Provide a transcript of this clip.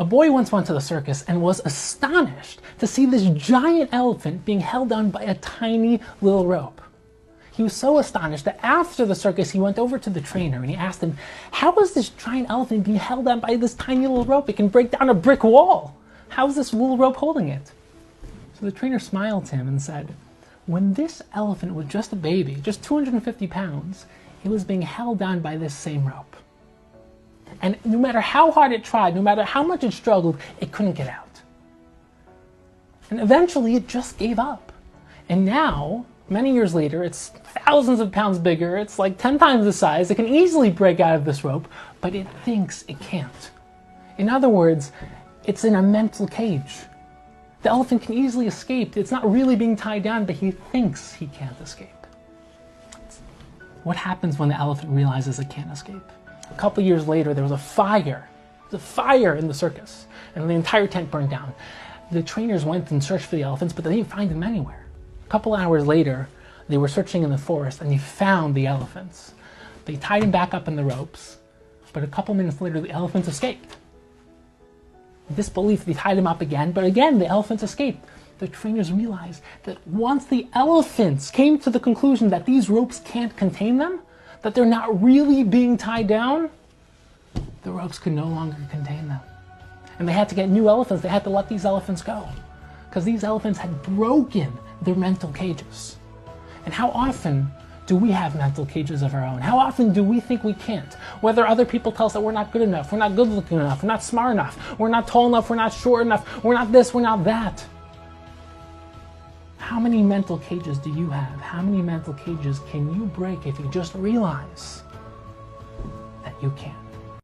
A boy once went to the circus and was astonished to see this giant elephant being held down by a tiny little rope. He was so astonished that after the circus he went over to the trainer and he asked him, how is this giant elephant being held down by this tiny little rope? It can break down a brick wall. How is this little rope holding it? So the trainer smiled to him and said, when this elephant was just a baby, just 250 pounds, it was being held down by this same rope. And no matter how hard it tried, no matter how much it struggled, it couldn't get out. And eventually it just gave up. And now, many years later, it's thousands of pounds bigger, it's like 10 times the size, it can easily break out of this rope, but it thinks it can't. In other words, it's in a mental cage. The elephant can easily escape. It's not really being tied down, but he thinks he can't escape. What happens when the elephant realizes it can't escape? A couple years later, there was a fire. There was a fire in the circus, and the entire tent burned down. The trainers went and searched for the elephants, but they didn't find them anywhere. A couple hours later, they were searching in the forest, and they found the elephants. They tied them back up in the ropes, but a couple minutes later, the elephants escaped. In disbelief, they tied them up again, but again, the elephants escaped. The trainers realized that once the elephants came to the conclusion that these ropes can't contain them, that they're not really being tied down, the ropes could no longer contain them. And they had to get new elephants. They had to let these elephants go, because these elephants had broken their mental cages. And how often do we have mental cages of our own? How often do we think we can't? Whether other people tell us that we're not good enough, we're not good looking enough, we're not smart enough, we're not tall enough, we're not short enough, we're not this, we're not that. How many mental cages do you have? How many mental cages can you break if you just realize that you can't?